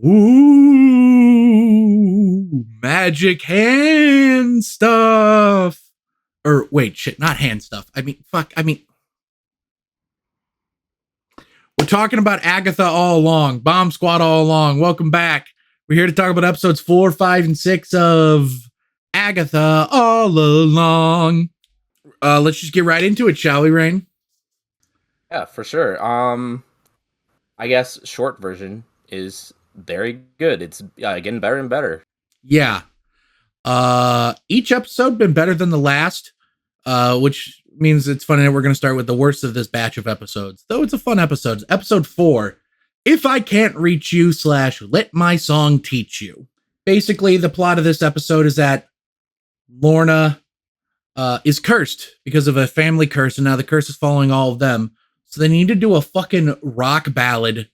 Ooh, magic hand stuff. Or wait, shit, not hand stuff. We're talking about Agatha all along, Bomb Squad all along. Welcome back. We're here to talk about episodes 4, 5, and 6 of Agatha all along. Let's just get right into it, shall we, Rein? Yeah, for sure. I guess short version is very good. It's getting better and better. Yeah. Each episode been better than the last, which means it's funny that we're going to start with the worst of this batch of episodes. Though it's a fun episode. Episode 4, If I Can't Reach You / Let My Song Teach You. Basically, the plot of this episode is that Lorna is cursed because of a family curse, and now the curse is following all of them. So they need to do a fucking rock ballad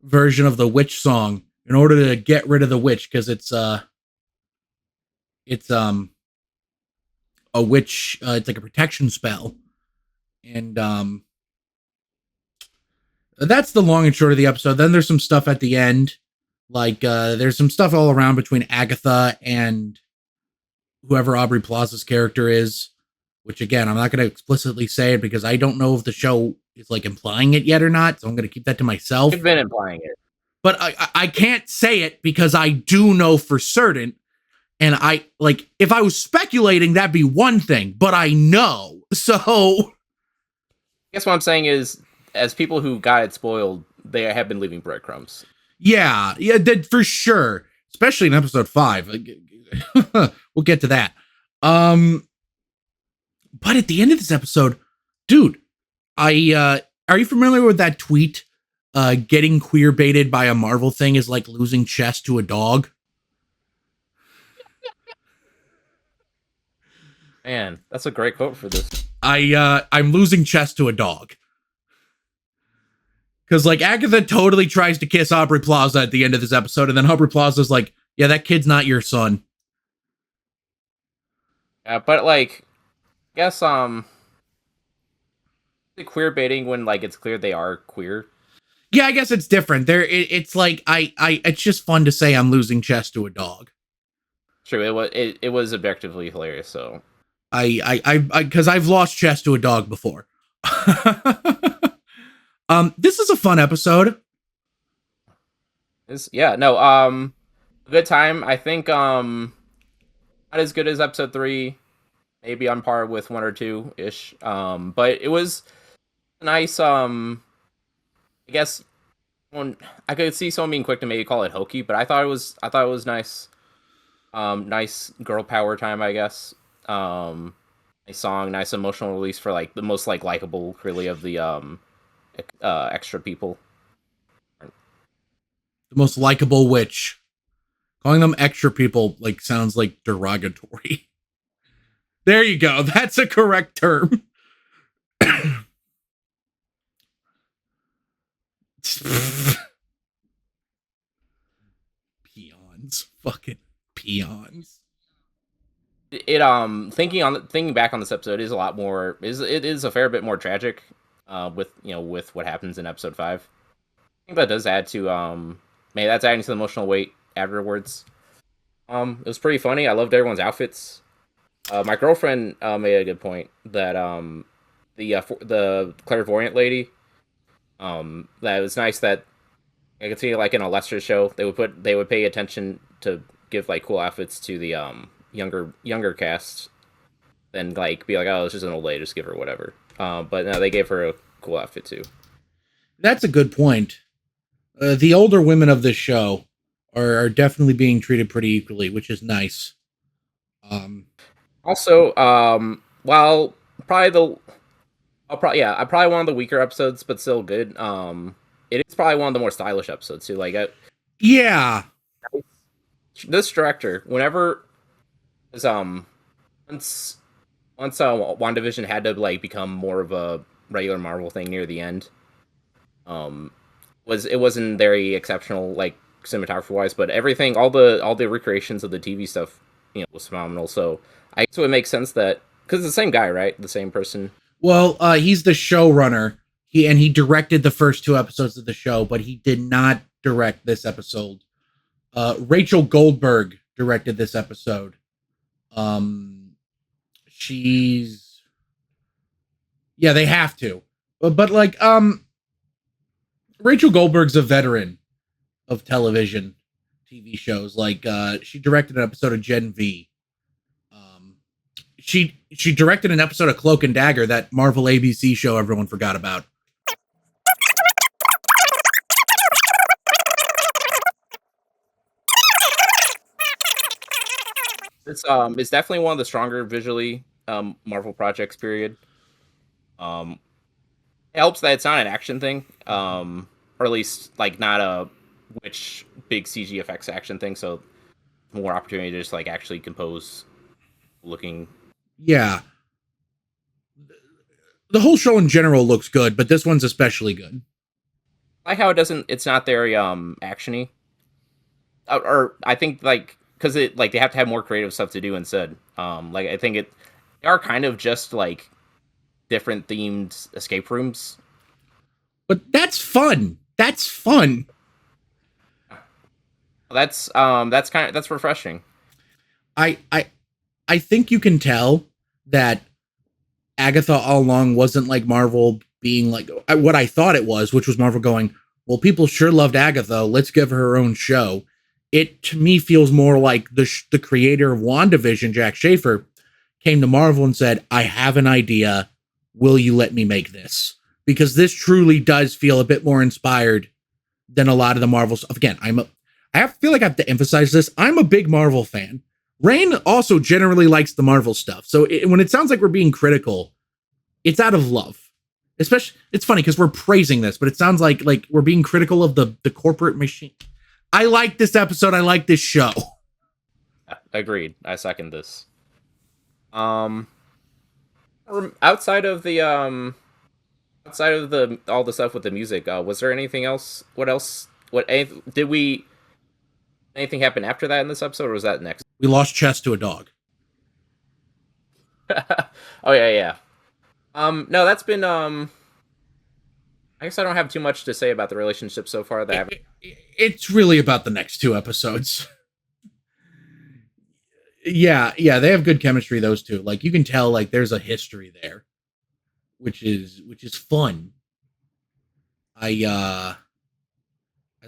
version of the witch song in order to get rid of the witch, because it's a witch, it's like a protection spell. And that's the long and short of the episode. Then there's some stuff at the end, like there's some stuff all around between Agatha and whoever Aubrey Plaza's character is, which again, I'm not going to explicitly say it because I don't know if the show is like implying it yet or not, so I'm going to keep that to myself. You've been implying it. But I can't say it because I do know for certain. And I, like, if I was speculating, that'd be one thing, but I know. So I guess what I'm saying is, as people who got it spoiled, they have been leaving breadcrumbs. Yeah, for sure. Especially in episode 5. We'll get to that. But at the end of this episode, dude, are you familiar with that tweet? Getting queer baited by a Marvel thing is like losing chess to a dog. Man, that's a great quote for this. I'm losing chess to a dog. Because, like, Agatha totally tries to kiss Aubrey Plaza at the end of this episode, and then Aubrey Plaza's like, yeah, that kid's not your son. Yeah, but, like, I guess, the queer baiting when, like, it's clear they are queer. Yeah, I guess it's different. It's like, it's just fun to say I'm losing chess to a dog. True, it was objectively hilarious, so... because I've lost chess to a dog before. This is a fun episode. A good time. I think not as good as episode 3, maybe on par with 1 or 2 ish. But it was nice. I guess when I could see someone being quick to maybe call it hokey, but I thought it was nice. Nice girl power time, I guess. Nice song, nice emotional release for like the most like likable really of the extra people. The most likable witch. Calling them extra people like sounds like derogatory. There you go. That's a correct term. Peons. Fucking peons. Thinking back on this episode is a lot more it is a fair bit more tragic with what happens in episode 5. I think that does add to maybe that's adding to the emotional weight afterwards. It was pretty funny. I loved everyone's outfits. My girlfriend made a good point that the clairvoyant lady, that it was nice that I could see like in a lesser show they would pay attention to give like cool outfits to the younger cast than like be like, oh, it's just an old lady, just give her whatever. But no, they gave her a cool outfit too. That's a good point. The older women of this show are definitely being treated pretty equally, which is nice. Also, while probably one of the weaker episodes, but still good. It is probably one of the more stylish episodes too. Like, yeah, this director, whenever once WandaVision had to like become more of a regular Marvel thing near the end, it wasn't very exceptional like cinematography wise, but everything, all the recreations of the TV stuff, was phenomenal. So I guess it would make sense that because it's the same guy, right? The same person. Well, he's the showrunner. He directed the first 2 episodes of the show, but he did not direct this episode. Rachel Goldberg directed this episode. She's yeah, they have to, but like Rachel Goldberg's a veteran of television, TV shows. Like she directed an episode of Gen V. She directed an episode of Cloak and Dagger, that Marvel ABC show everyone forgot about. It's definitely one of the stronger visually Marvel projects. Period. It helps that it's not an action thing, or at least like not a which big CG effects action thing. So more opportunity to just like actually compose looking. Yeah, the whole show in general looks good, but this one's especially good. I like how it's not very actiony, or I think like because it like they have to have more creative stuff to do instead. Like I think they are kind of just like different themed escape rooms. But that's fun. That's fun. That's refreshing. I think you can tell that Agatha All Along wasn't like Marvel being like what I thought it was, which was Marvel going, well, people sure loved Agatha, let's give her her own show. It to me feels more like the creator of WandaVision, Jack Schaefer, came to Marvel and said, I have an idea. Will you let me make this? Because this truly does feel a bit more inspired than a lot of the Marvel stuff. Again, I feel like I have to emphasize this. I'm a big Marvel fan. Rein also generally likes the Marvel stuff. So when it sounds like we're being critical, it's out of love. Especially, it's funny because we're praising this, but it sounds like we're being critical of the corporate machine. I like this episode. I like this show. Agreed. I second this. Outside of the all the stuff with the music, was there anything else? What else? Anything happen after that in this episode, or was that next? We lost Chess to a dog. Oh yeah. No, that's been I guess I don't have too much to say about the relationship so far. It's really about the next two episodes. Yeah, they have good chemistry, those two. Like you can tell like there's a history there, which is fun. I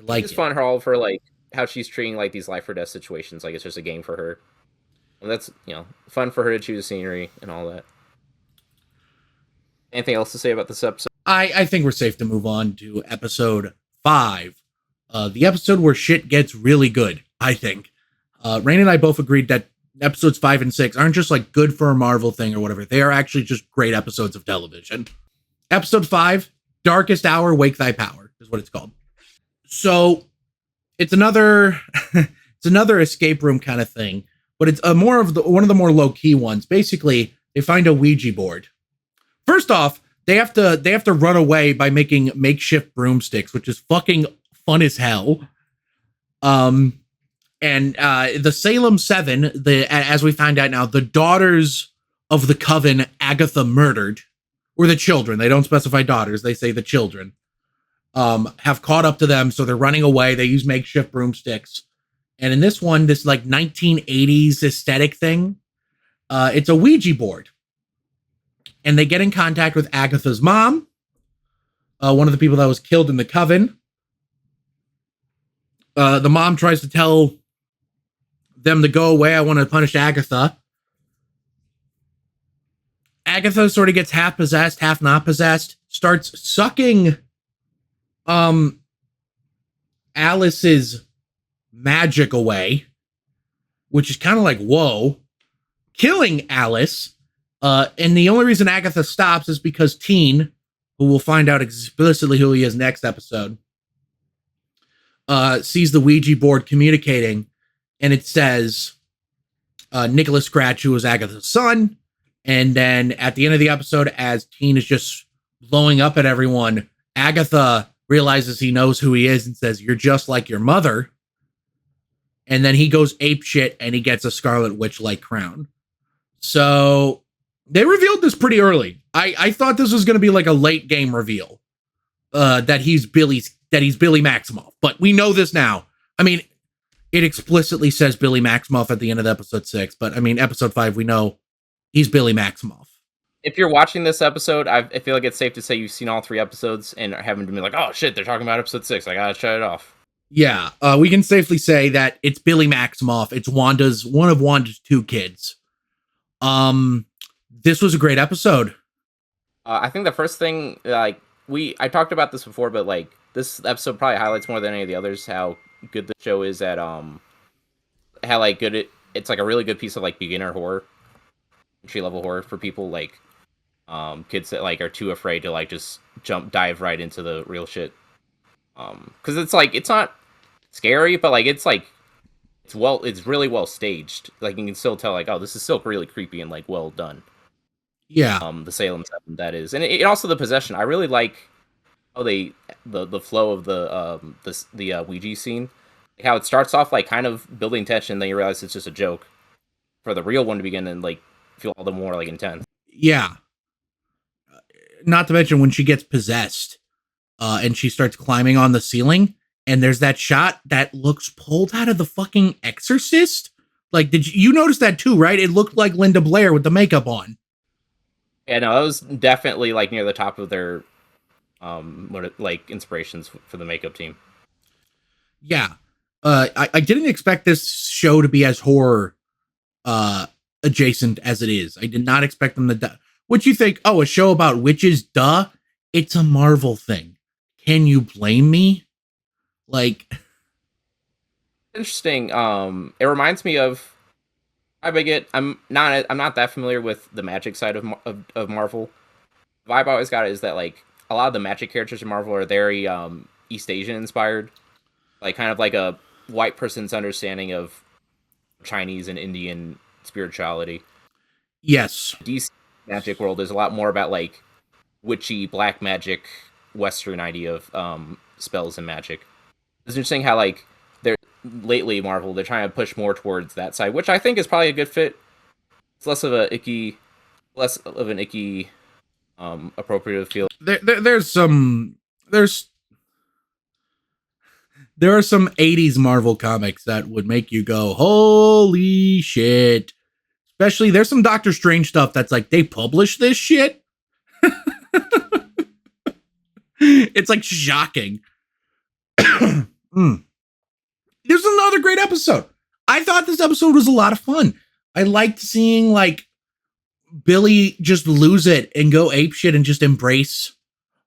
like it's fun all of her like how she's treating like these life or death situations like it's just a game for her. And that's, fun for her to choose scenery and all that. Anything else to say about this episode? I think we're safe to move on to episode 5. The episode where shit gets really good, I think. Rein and I both agreed that episodes 5 and 6 aren't just like good for a Marvel thing or whatever. They are actually just great episodes of television. Episode 5, Darkest Hour, Wake Thy Power, is what it's called. So it's another escape room kind of thing, but it's one of the more low key ones. Basically, they find a Ouija board. First off, they have to run away by making makeshift broomsticks, which is fucking fun as hell. And the Salem 7, as we find out now, the daughters of the coven Agatha murdered, or the children, they don't specify daughters, they say the children, have caught up to them, so they're running away. They use makeshift broomsticks. And in this one, this like 1980s aesthetic thing, it's a Ouija board. And they get in contact with Agatha's mom, one of the people that was killed in the coven. The mom tries to tell them to go away. I want to punish Agatha. Agatha sort of gets half possessed, half not possessed, starts sucking Alice's magic away, which is kind of like, whoa, killing Alice. And the only reason Agatha stops is because Teen, who we'll find out explicitly who he is next episode, sees the Ouija board communicating, and it says Nicholas Scratch, who was Agatha's son. And then at the end of the episode, as Teen is just blowing up at everyone, Agatha realizes he knows who he is and says, "You're just like your mother." And then he goes apeshit and he gets a Scarlet Witch-like crown. So they revealed this pretty early. I thought this was going to be like a late game reveal, that he's Billy Maximoff, but we know this now. I mean, It explicitly says Billy Maximoff at the end of episode 6, but I mean, episode 5, we know he's Billy Maximoff. If you're watching this episode, I feel like it's safe to say you've seen all 3 episodes and haven't been like, oh shit, they're talking about episode 6. I gotta shut it off. Yeah, we can safely say that it's Billy Maximoff. It's one of Wanda's 2 kids. This was a great episode. I think the first thing, like, I talked about this before, but like this episode probably highlights more than any of the others how good the show is at how like good it's like a really good piece of like beginner horror, entry level horror for people like kids that like are too afraid to like just dive right into the real shit. Because it's like it's not scary, but like it's really well staged. Like you can still tell like, oh, this is still really creepy and like well done. Yeah. The Salem 7, that is, and it also the possession. I really like how the flow of the Ouija scene, like how it starts off like kind of building tension, then you realize it's just a joke for the real one to begin and like feel all the more like intense. Yeah. Not to mention when she gets possessed, and she starts climbing on the ceiling, and there's that shot that looks pulled out of the fucking Exorcist. Like, did you notice that too? Right? It looked like Linda Blair with the makeup on. Yeah, no, that was definitely like near the top of their inspirations for the makeup team. Yeah. I didn't expect this show to be as horror adjacent as it is. I did not expect them to what you think, oh, a show about witches, duh. It's a Marvel thing. Can you blame me? Like, interesting. It reminds me of I'm not that familiar with the magic side of Marvel. The vibe I always got is that like a lot of the magic characters in Marvel are very East Asian inspired, like kind of like a white person's understanding of Chinese and Indian spirituality. Yes, DC magic world is a lot more about like witchy black magic Western idea of spells and magic. It's interesting how like lately Marvel they're trying to push more towards that side, which I think is probably a good fit. It's less of an icky appropriate feel. There are some 80s Marvel comics that would make you go, holy shit. Especially there's some Doctor Strange stuff that's like, they publish this shit. It's like shocking. There's another great episode. I thought this episode was a lot of fun. I liked seeing like Billy just lose it and go apeshit and just embrace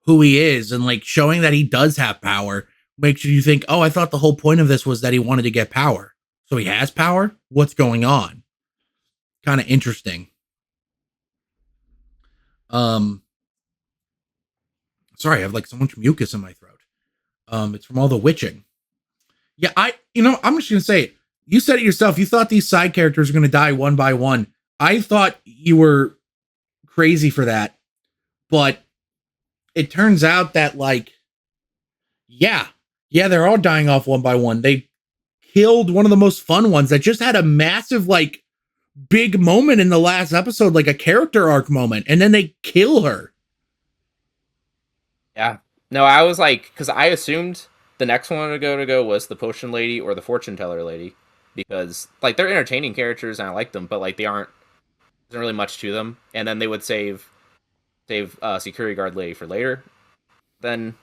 who he is, and like showing that he does have power makes you think, oh, I thought the whole point of this was that he wanted to get power. So he has power? What's going on? Kind of interesting. Sorry, I have like so much mucus in my throat. It's from all the witching. Yeah, I'm just gonna say it. You said it yourself. You thought these side characters were gonna die one by one. I thought you were crazy for that, but it turns out that like, yeah, they're all dying off one by one. They killed one of the most fun ones that just had a massive like big moment in the last episode, like a character arc moment, and then they kill her. Yeah, no, I was like, because I assumed the next one to go was the potion lady or the fortune teller lady, because like they're entertaining characters and I like them, but like there's not really much to them. And then they would save security guard lady for later. Then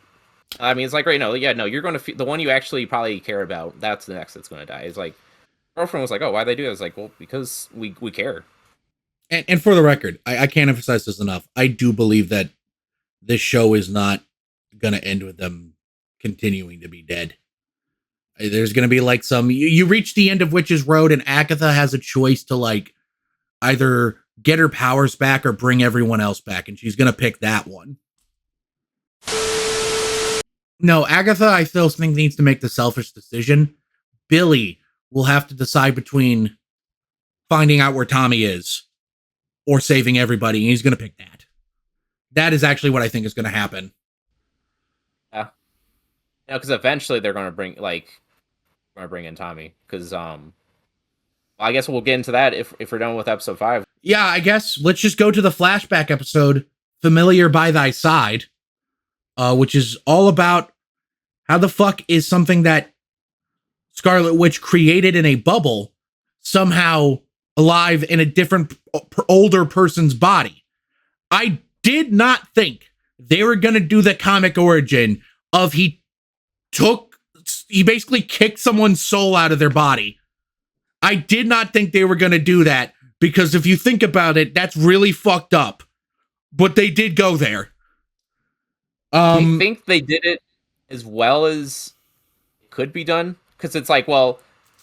I mean, it's like, right, no, you're going to the one you actually probably care about. That's the next that's going to die. It's like girlfriend was like, oh, why'd they do it? I was like, well, because we care. And for the record, I can't emphasize this enough. I do believe that this show is not going to end with them continuing to be dead. There's going to be like you reach the end of Witch's Road and Agatha has a choice to like either get her powers back or bring everyone else back. And she's going to pick that one. No, Agatha, I still think needs to make the selfish decision. Billy will have to decide between finding out where Tommy is or saving everybody. And he's going to pick that. That is actually what I think is going to happen. Yeah. Because eventually they're going to bring in Tommy. Because I guess we'll get into that if we're done with episode 5. Yeah, I guess let's just go to the flashback episode, Familiar by Thy Side, which is all about how the fuck is something that Scarlet Witch created in a bubble, somehow alive in a different older person's body. I did not think they were going to do the comic origin of he basically kicked someone's soul out of their body. I did not think they were going to do that, because if you think about it, that's really fucked up. But they did go there. I think they did it as well as it could be done, because it's like, well,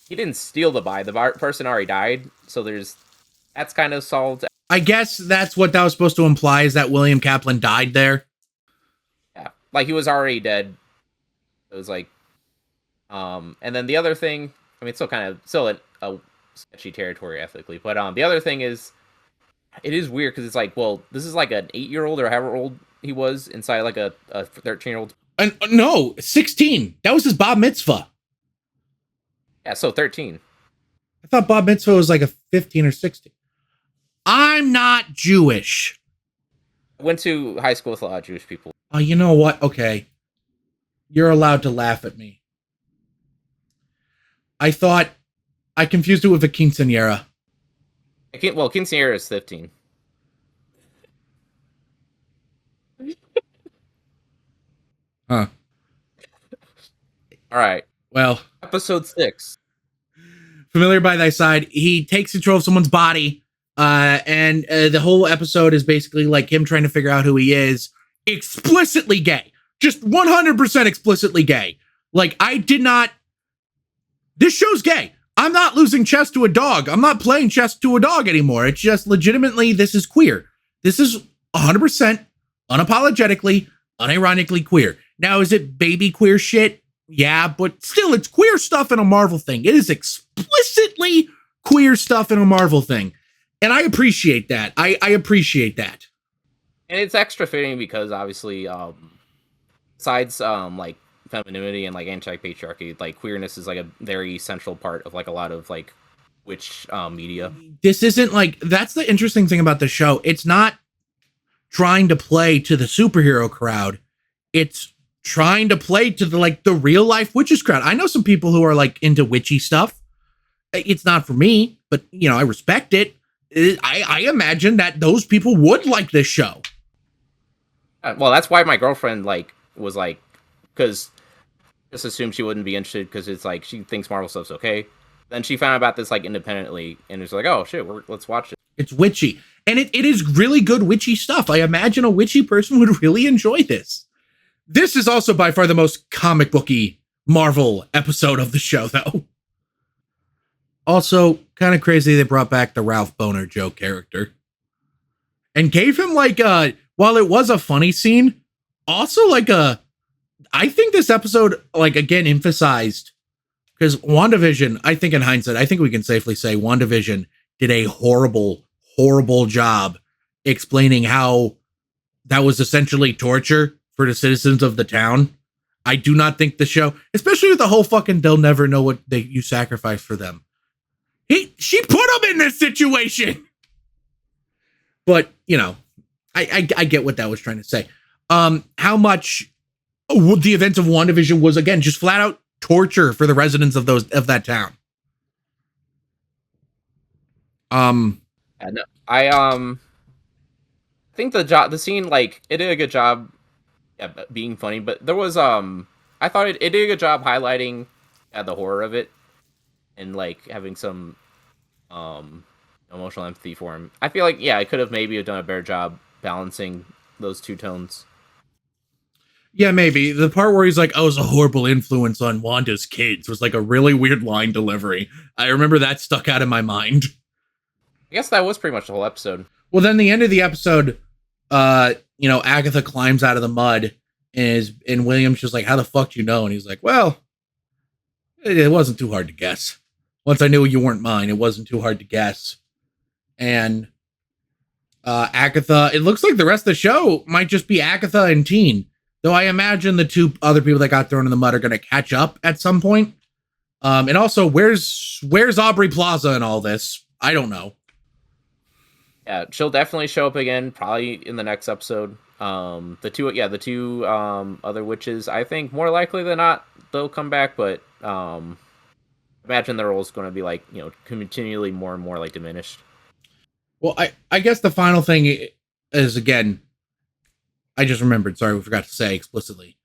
he didn't steal the body. The person already died, so that's kind of solved. I guess that's what that was supposed to imply, is that William Kaplan died there. Yeah, like he was already dead. It was like, and then the other thing, I mean, it's still a sketchy territory ethically, but the other thing is, it is weird because it's like, well, this is like an 8-year-old or however old he was inside like a 13-year-old. And no, 16. That was his bar mitzvah. Yeah, so 13. I thought bar mitzvah was like a 15 or 16. I'm not Jewish. I went to high school with a lot of Jewish people. Oh, you know what? Okay. You're allowed to laugh at me. I confused it with a quinceañera. Well, quinceañera is 15. Huh. All right. Well. Episode 6. Familiar by thy side. He takes control of someone's body. And the whole episode is basically like him trying to figure out who he is. Explicitly gay. Just 100% explicitly gay. Like, this show's gay. I'm not losing chess to a dog. I'm not playing chess to a dog anymore. It's just legitimately, this is queer. This is 100% unapologetically, unironically queer. Now, is it baby queer shit? Yeah, but still, it's queer stuff in a Marvel thing. It is explicitly queer stuff in a Marvel thing. And I appreciate that. I appreciate that. And it's extra fitting because obviously, besides like femininity and like anti-patriarchy, like queerness is like a very central part of like a lot of like witch media. This isn't like, that's the interesting thing about the show. It's not trying to play to the superhero crowd. It's trying to play to the real life witches crowd. I know some people who are like into witchy stuff. It's not for me, but I respect it. I imagine that those people would like this show. Well, that's why my girlfriend was because just assumed she wouldn't be interested because it's like she thinks Marvel stuff's okay. Then she found out about this like independently and it's like, oh shit, let's watch it. It's witchy, and it is really good witchy stuff. I imagine a witchy person would really enjoy this. This is also by far the most comic booky Marvel episode of the show, though. Also, kind of crazy they brought back the Ralph Boner Joe character. And gave him while it was a funny scene, also I think this episode, again, emphasized, because WandaVision, I think in hindsight, I think we can safely say WandaVision did a horrible, horrible job explaining how that was essentially torture for the citizens of the town. I do not think the show, especially with the whole fucking, they'll never know what you sacrificed for them. She put him in this situation. But, I get what that was trying to say. How much the events of WandaVision was, again, just flat out torture for the residents of that town. I think the scene, it did a good job being funny, but there was I thought it did a good job highlighting the horror of it and having some emotional empathy for him. I feel like I could have maybe done a better job balancing those two tones. Yeah, maybe. The part where he's like, I was a horrible influence on Wanda's kids was a really weird line delivery. I remember that stuck out in my mind. I guess that was pretty much the whole episode. Well, then the end of the episode, Agatha climbs out of the mud and William's just like, how the fuck do you know? And he's like, well, it wasn't too hard to guess. Once I knew you weren't mine, it wasn't too hard to guess. And Agatha, it looks like the rest of the show might just be Agatha and Teen. Though I imagine the two other people that got thrown in the mud are going to catch up at some point. And also, where's Aubrey Plaza in all this? I don't know. Yeah, she'll definitely show up again, probably in the next episode. The two other witches, I think more likely than not they'll come back, but imagine their role is going to be like, continually more and more like diminished. Well, I guess the final thing is, again, I just remembered. Sorry, we forgot to say explicitly.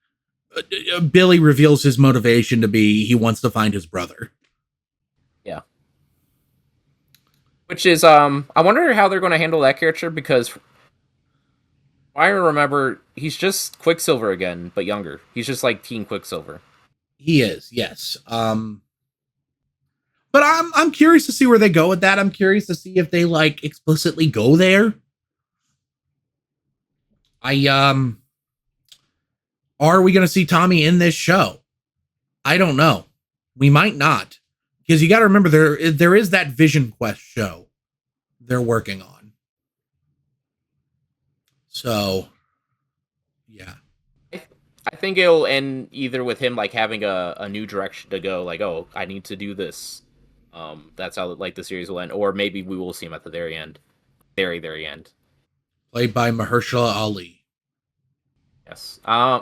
Billy reveals his motivation to be he wants to find his brother. Yeah. Which is, I wonder how they're going to handle that character, because I remember he's just Quicksilver again, but younger. He's just like Teen Quicksilver. He is, yes. But I'm curious to see where they go with that. I'm curious to see if they like explicitly go there. Are we going to see Tommy in this show? I don't know. We might not, because you got to remember there is that Vision Quest show they're working on. So, yeah. I think it'll end either with him like having a new direction to go, like, oh, I need to do this. That's how like the series will end, or maybe we will see him at the very end, very end. Played by Mahershala Ali. Yes. Yeah,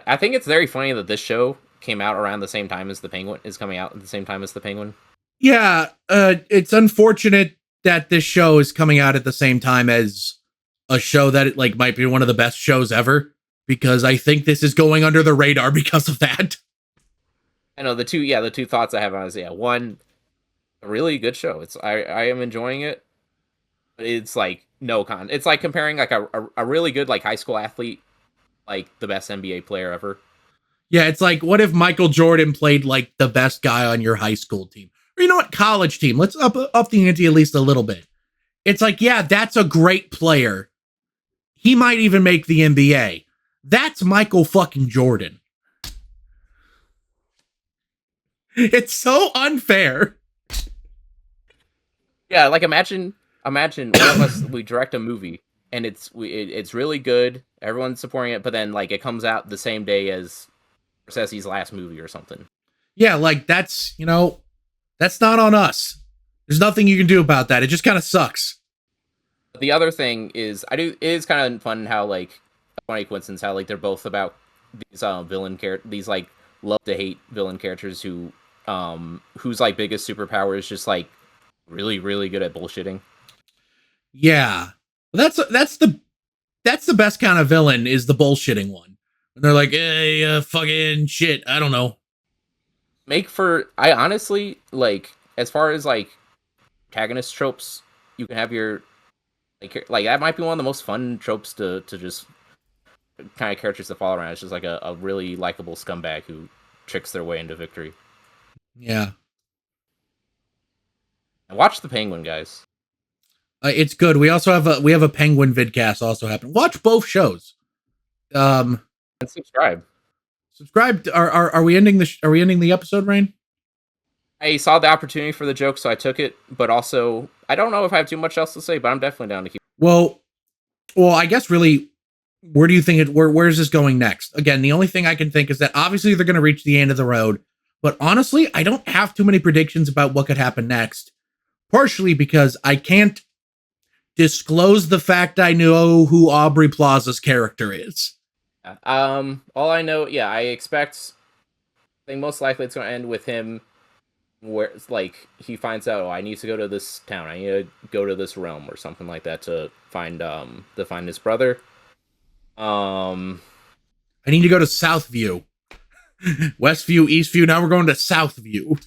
I think it's very funny that this show came out around the same time as the Penguin is coming out at the same time as the Penguin. Yeah, it's unfortunate that this show is coming out at the same time as a show that like might be one of the best shows ever, because I think this is going under the radar because of that. I know the two thoughts I have on it is, one, a really good show. I am enjoying it. It's like it's like comparing like a really good like high school athlete, like the best NBA player ever. Yeah, it's like, what if Michael Jordan played like the best guy on your high school team? Or you know what, college team. Let's up the ante at least a little bit. It's like, yeah, that's a great player. He might even make the NBA. That's Michael fucking Jordan. It's so unfair. Yeah, like imagine one of us, we direct a movie and it's really good. Everyone's supporting it, but then like it comes out the same day as Scorsese's last movie or something. Yeah, like that's not on us. There's nothing you can do about that. It just kind of sucks. The other thing is, it is kind of fun how like a funny coincidence how like they're both about these villain characters, these like love to hate villain characters whose like biggest superpower is just like really really good at bullshitting. Yeah, that's the best kind of villain, is the bullshitting one. And they're like, hey, fucking shit. I don't know. I honestly like, as far as like protagonist tropes, you can have your like that might be one of the most fun tropes to just kind of characters to follow around. It's just like a really likable scumbag who tricks their way into victory. Yeah. And watch the Penguin, guys. It's good. We also have a Penguin vidcast also happening. Watch both shows. And subscribe. Are we ending the episode, Rein? I saw the opportunity for the joke, so I took it. But also, I don't know if I have too much else to say, but I'm definitely down to keep. Well, I guess really, where do you think where is this going next? Again, the only thing I can think is that obviously they're going to reach the end of the road, but honestly, I don't have too many predictions about what could happen next. Partially because I can't disclose the fact I know who Aubrey Plaza's character is. All I know, I expect. I think most likely it's going to end with him, where it's like he finds out, oh, I need to go to this town, I need to go to this realm or something like that to find his brother. I need to go to Southview. Westview, Eastview, now we're going to Southview.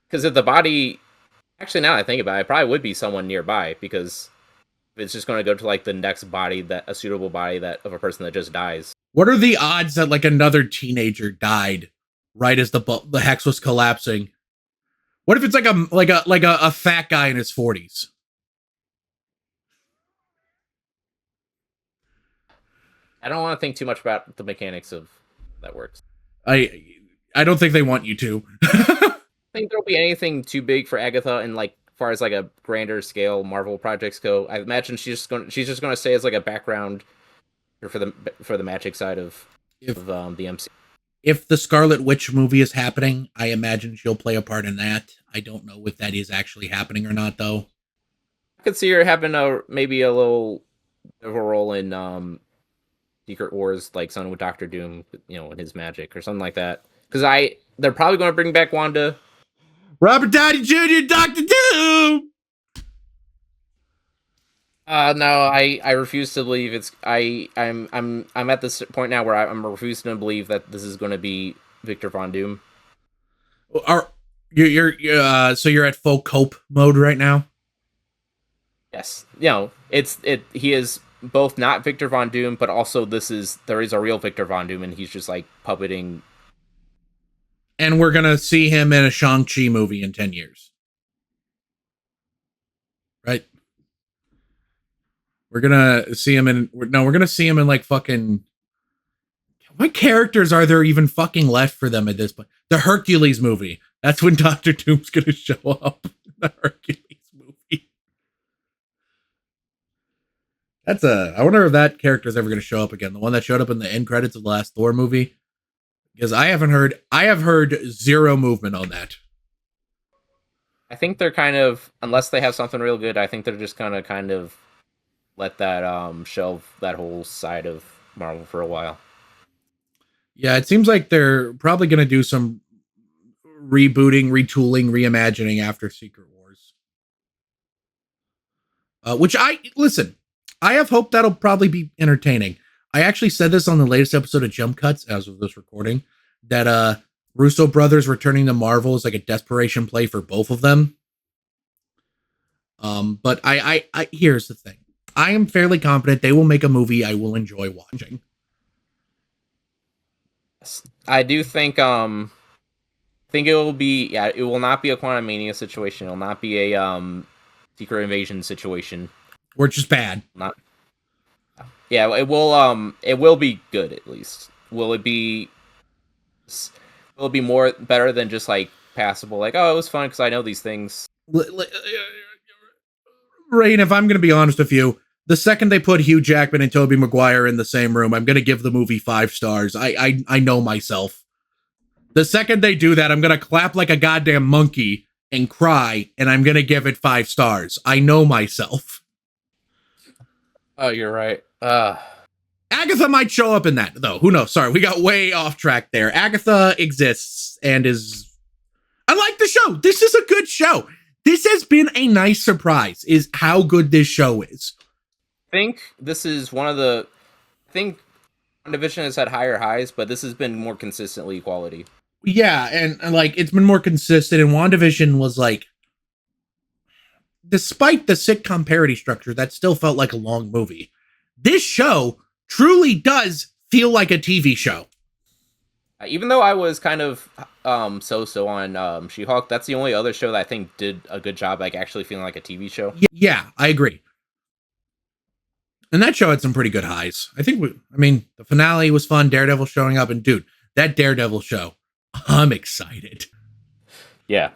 Because if the body, actually now that I think about it, it probably would be someone nearby, because it's just going to go to like the next body, that a suitable body that of a person that just dies. What are the odds that like another teenager died right as the hex was collapsing? What if it's like a fat guy in his 40s? I don't want to think too much about the mechanics of that works. I don't think they want you to. I think there'll be anything too big for Agatha, and like as far as like a grander scale Marvel projects go, I imagine she's just gonna stay as like a background for the magic side of the MC. If the Scarlet Witch movie is happening, I imagine she'll play a part in that. I don't know if that is actually happening or not, though. I could see her having maybe a little of a role in Secret Wars, like something with Doctor Doom, and his magic or something like that. Because they're probably going to bring back Wanda. Robert Downey Jr., Doctor Doom. No, I refuse to believe it's. I'm at this point now where I'm refusing to believe that this is going to be Victor Von Doom. Are you're so you're at full cope mode right now? Yes, he is both not Victor Von Doom, but also there is a real Victor Von Doom, and he's just like puppeting. And we're gonna see him in a Shang-Chi movie in 10 years, right? We're gonna see him in we're gonna see him in like fucking. What characters are there even fucking left for them at this point? The Hercules movie. That's when Doctor Doom's gonna show up in the Hercules movie. I wonder if that character's ever gonna show up again. The one that showed up in the end credits of the last Thor movie. Because I have heard zero movement on that. I think they're kind of, unless they have something real good, I think they're just gonna kind of let that shelve that whole side of Marvel for a while. Yeah, it seems like they're probably going to do some rebooting, retooling, reimagining after Secret Wars. Which I have hope that'll probably be entertaining. I actually said this on the latest episode of Jump Cuts, as of this recording, that Russo brothers returning to Marvel is like a desperation play for both of them. But I here's the thing. I am fairly confident they will make a movie I will enjoy watching. I do think it will be, yeah, it will not be a Quantumania situation. It will not be a Secret Invasion situation. Or just bad. Not. Yeah, it will be good at least. Will it be more better than just like passable, like, oh, it was fun because I know these things. Rein, if I'm going to be honest with you, the second they put Hugh Jackman and Tobey Maguire in the same room, I'm going to give the movie 5 stars. I know myself. The second they do that, I'm going to clap like a goddamn monkey and cry, and I'm going to give it 5 stars. I know myself. Oh, you're right. Agatha might show up in that, though. Who knows? Sorry, we got way off track there. Agatha exists and is... I like the show. This is a good show. This has been a nice surprise, is how good this show is. I think this is one of the... I think WandaVision has had higher highs, but this has been more consistently quality. Yeah, and like, it's been more consistent, and WandaVision was like... Despite the sitcom parody structure, that still felt like a long movie. This show truly does feel like a TV show. Even though I was kind of so-so on She-Hulk, that's the only other show that I think did a good job, like actually feeling like a TV show. Yeah, I agree. And that show had some pretty good highs. The finale was fun. Daredevil showing up, and dude, that Daredevil show, I'm excited. Yeah.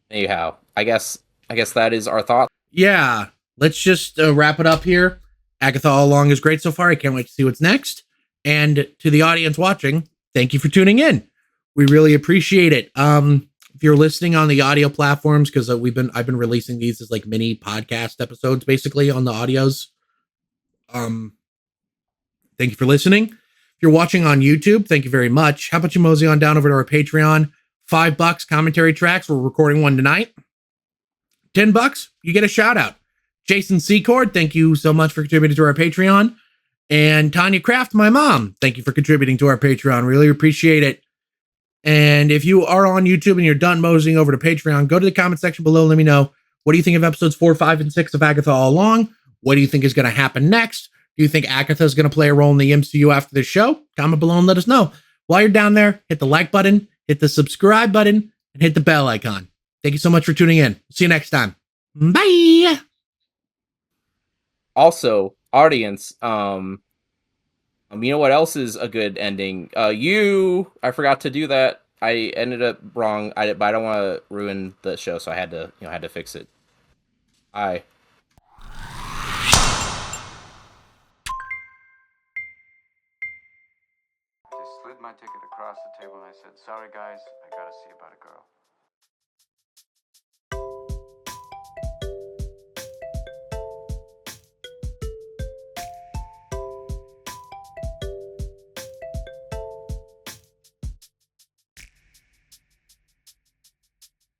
Anyhow, I guess that is our thought. Yeah, let's just wrap it up here. Agatha All Along is great so far. I can't wait to see what's next. And to the audience watching, thank you for tuning in. We really appreciate it. If you're listening on the audio platforms, because I've been releasing these as like mini podcast episodes, basically on the audios. Thank you for listening. If you're watching on YouTube, thank you very much. How about you mosey on down over to our Patreon? $5 commentary tracks. We're recording one tonight. $10, you get a shout out. Jason Secord, thank you so much for contributing to our Patreon. And Tanya Kraft, my mom, thank you for contributing to our Patreon. Really appreciate it. And if you are on YouTube and you're done moseying over to Patreon, go to the comment section below. Let me know, what do you think of episodes 4, 5, and 6 of Agatha All Along? What do you think is going to happen next? Do you think Agatha is going to play a role in the MCU after this show? Comment below and let us know. While you're down there, hit the like button, hit the subscribe button, and hit the bell icon. Thank you so much for tuning in. See you next time. Bye. Also, audience, you know what else is a good ending? I forgot to do that. I ended up wrong. But I don't want to ruin the show, so I had to fix it. I slid my ticket across the table and I said, "Sorry guys, I gotta see about a girl."